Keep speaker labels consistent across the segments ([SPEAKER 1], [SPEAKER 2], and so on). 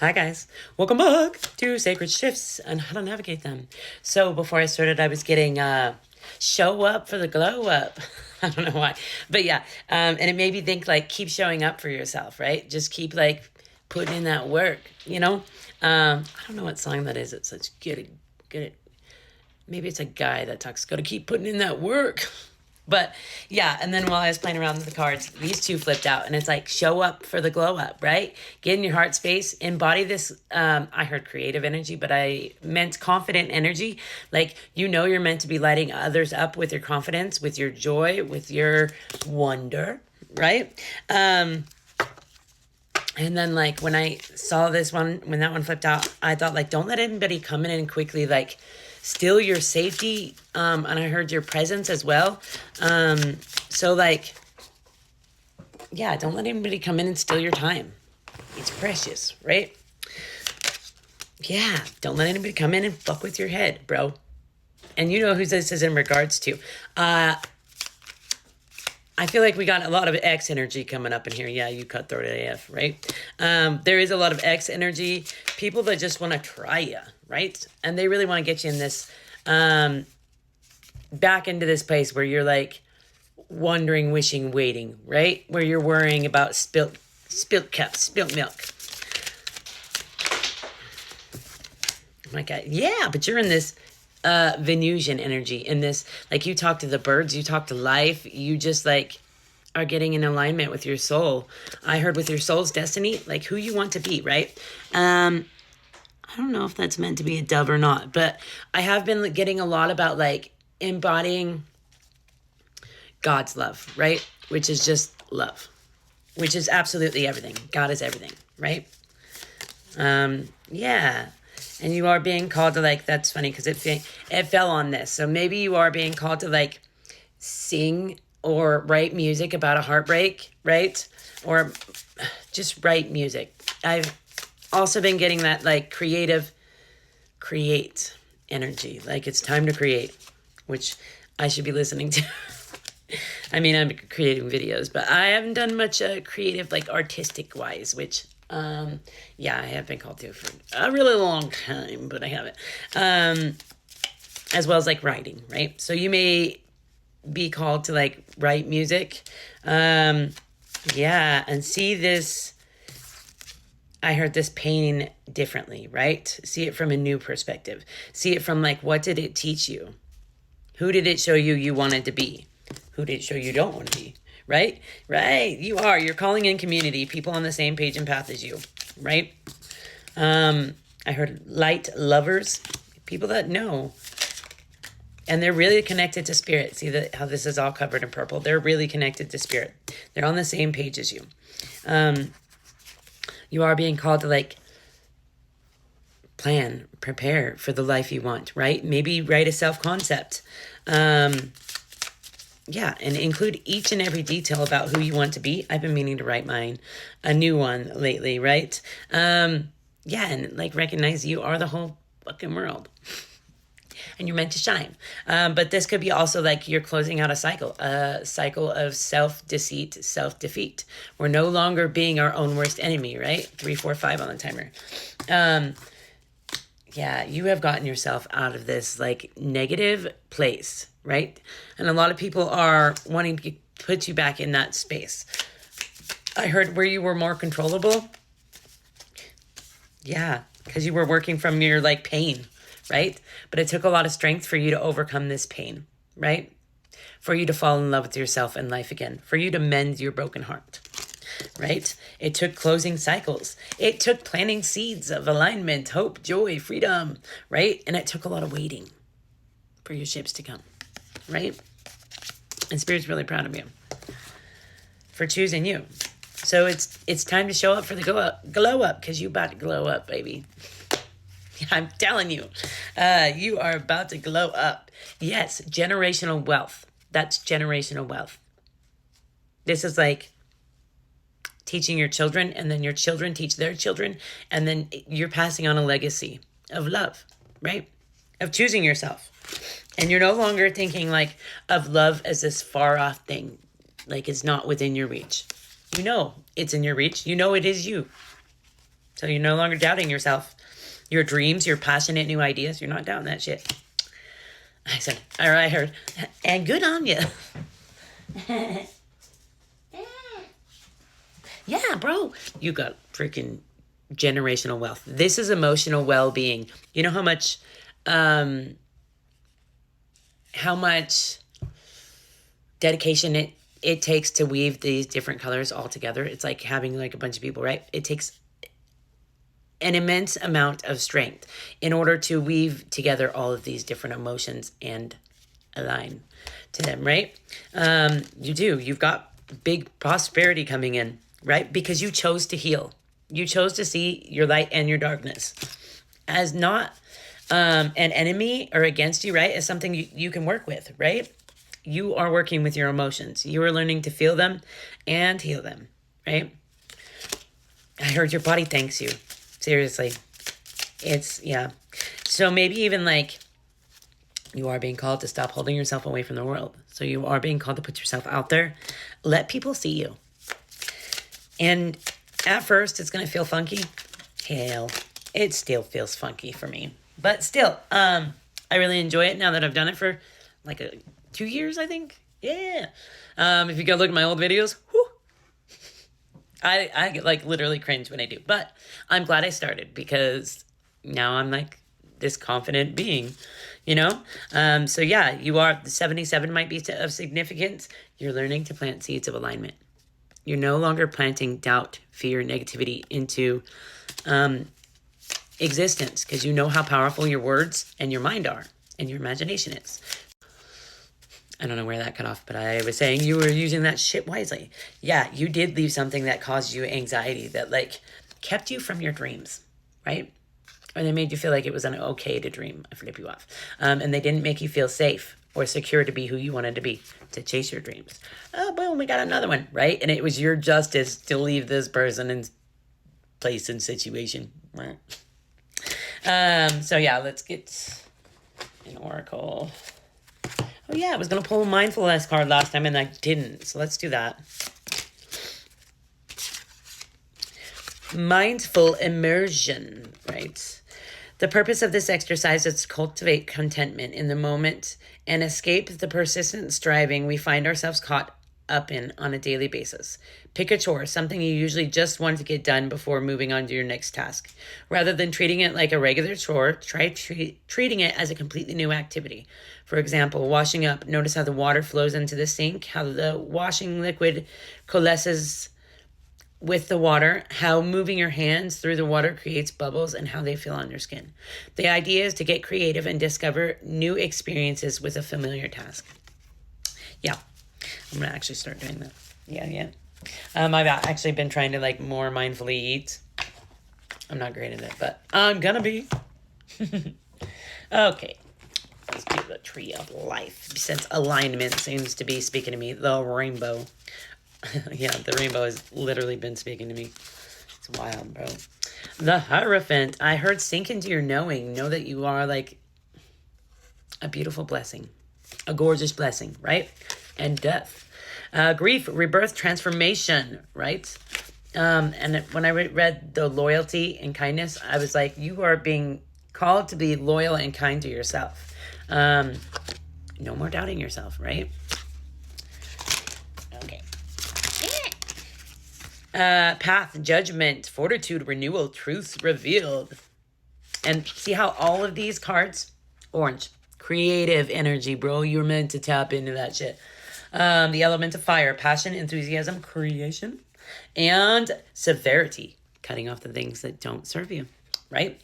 [SPEAKER 1] Hi guys, welcome back to Sacred Shifts and how to navigate them. So before I started, I was getting show up for the glow up. I don't know why, but yeah, and it made me think like keep showing up for yourself, right? Just keep like putting in that work, you know. I don't know what song that is. It's such good. Maybe it's a guy that talks. Got to keep putting in that work. But yeah, and then while I was playing around with the cards, these two flipped out, and it's like show up for the glow up, right? Get in your heart space, embody this. I heard creative energy, but I meant confident energy. Like you're meant to be lighting others up with your confidence, with your joy, with your wonder, right? And then like when I saw this one, when that one flipped out, I thought like don't let anybody come in and quickly like steal your safety. And I heard your presence as well. So like, yeah, don't let anybody come in and steal your time. It's precious, right? Yeah, don't let anybody come in and fuck with your head, bro. And you know who this is in regards to. I feel like we got a lot of X energy coming up in here. Yeah, you cutthroat AF, right? There is a lot of X energy. People that just want to try you, right? And they really want to get you in this, back into this place where you're like wondering, wishing, waiting, right? Where you're worrying about spilt cups, spilt milk. My God, yeah, but you're in this Venusian energy, in this, like you talk to the birds, you talk to life, you just like are getting in alignment with your soul. I heard with your soul's destiny, like who you want to be, right? I don't know if that's meant to be a dove or not, but I have been getting a lot about like embodying God's love, right? Which is just love, which is absolutely everything. God is everything, right? Yeah. And you are being called to like, that's funny because it fell on this. So maybe you are being called to like sing or write music about a heartbreak, right? Or just write music. I've also been getting that like create energy. Like it's time to create, which I should be listening to. I mean, I'm creating videos, but I haven't done much creative, like artistic wise, which yeah, I have been called to for a really long time, but I haven't. As well as like writing, right? So you may be called to like write music. Yeah, and see this. I heard this pain differently, right? See it from a new perspective. See it from like, what did it teach you? Who did it show you wanted to be? Who did it show you don't want to be? Right? Right. You're calling in community, people on the same page and path as you, right? I heard light lovers, people that know, and they're really connected to spirit. See how this is all covered in purple? They're really connected to spirit. They're on the same page as you. You are being called to like plan, prepare for the life you want, right? Maybe write a self-concept. Yeah, and include each and every detail about who you want to be. I've been meaning to write mine, a new one lately, right? Yeah, and like recognize you are the whole fucking world. And you're meant to shine. But this could be also like you're closing out a cycle of self-deceit, self-defeat. We're no longer being our own worst enemy, right? 3, 4, 5 on the timer. Yeah, you have gotten yourself out of this like negative place, right? And a lot of people are wanting to put you back in that space. I heard where you were more controllable. Yeah, because you were working from your like pain, right? But it took a lot of strength for you to overcome this pain, right? For you to fall in love with yourself and life again, for you to mend your broken heart, right? It took closing cycles. It took planting seeds of alignment, hope, joy, freedom, right? And it took a lot of waiting for your ships to come, right? And Spirit's really proud of you for choosing you. So it's time to show up for the glow up, because you about to glow up, baby. I'm telling you, you are about to glow up. Yes, generational wealth. That's generational wealth. This is like teaching your children, and then your children teach their children, and then you're passing on a legacy of love, right? Of choosing yourself. And you're no longer thinking like of love as this far off thing, like it's not within your reach. You know it's in your reach. You know it is you. So you're no longer doubting yourself. Your dreams, your passionate new ideas, you're not doubting that shit. I said, all right, I heard. And good on you. Yeah, bro. You got freaking generational wealth. This is emotional well-being. You know how much dedication it takes to weave these different colors all together. It's like having like a bunch of people, right? It takes an immense amount of strength in order to weave together all of these different emotions and align to them, right? You do. You've got big prosperity coming in, right? Because you chose to heal. You chose to see your light and your darkness as not an enemy or against you, right? As something you can work with, right? You are working with your emotions. You are learning to feel them and heal them, right? I heard your body thanks you. Seriously. Yeah. So maybe even like you are being called to stop holding yourself away from the world. So you are being called to put yourself out there. Let people see you. And at first, it's going to feel funky. Hell, it still feels funky for me. But still, I really enjoy it now that I've done it for like 2 years, I think. Yeah. If you go look at my old videos, whew, I like literally cringe when I do. But I'm glad I started because now I'm like this confident being, you know? So yeah, you are, the 77 might be of significance. You're learning to plant seeds of alignment. You're no longer planting doubt, fear, negativity into existence because you know how powerful your words and your mind are and your imagination is. I don't know where that cut off, but I was saying you were using that shit wisely. Yeah, you did leave something that caused you anxiety, that like kept you from your dreams, right? Or they made you feel like it was okay to dream. I flip you off. And they didn't make you feel safe or secure to be who you wanted to be, to chase your dreams. Oh, boom, we got another one, right? And it was your justice to leave this person in place and situation. So yeah, let's get an oracle. Oh yeah, I was going to pull a mindfulness card last time and I didn't. So let's do that. Mindful immersion, right? The purpose of this exercise is to cultivate contentment in the moment and escape the persistent striving we find ourselves caught up in on a daily basis. Pick a chore, something you usually just want to get done before moving on to your next task. Rather than treating it like a regular chore, try treating it as a completely new activity. For example, washing up. Notice how the water flows into the sink, how the washing liquid coalesces with the water, how moving your hands through the water creates bubbles, and how they feel on your skin. The idea is to get creative and discover new experiences with a familiar task. Yeah, I'm going to actually start doing that. Yeah. I've actually been trying to like more mindfully eat. I'm not great at it, but I'm going to be. Okay, let's do the tree of life. Since alignment seems to be speaking to me, the rainbow. Yeah, the rainbow has literally been speaking to me. It's wild, bro. The Hierophant. I heard sink into your knowing. Know that you are like a beautiful blessing. A gorgeous blessing, right? And death. Grief, rebirth, transformation, right? And when I read the loyalty and kindness, I was like, you are being called to be loyal and kind to yourself. No more doubting yourself, right? Path, judgment, fortitude, renewal, truth revealed. And see how all of these cards, orange, creative energy, bro. You're meant to tap into that shit. The element of fire, passion, enthusiasm, creation, and severity, cutting off the things that don't serve you, right?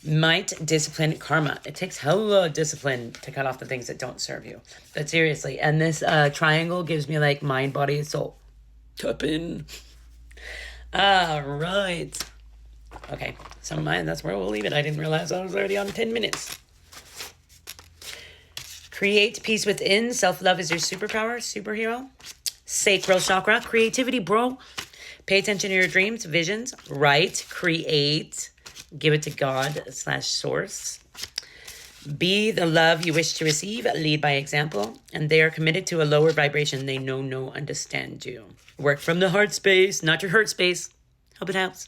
[SPEAKER 1] Might, discipline, karma. It takes hella discipline to cut off the things that don't serve you. But seriously, and this triangle gives me like mind, body, and soul. Tap in. All right. Okay, so mine, that's where we'll leave it. I didn't realize I was already on 10 minutes. Create peace within. Self-love is your superpower, superhero. Sacral chakra, creativity, bro. Pay attention to your dreams, visions. Write, create. Give it to God/source. Be the love you wish to receive. Lead by example. And they are committed to a lower vibration. They know, understand you. Work from the heart space, not your hurt space. Hope it helps.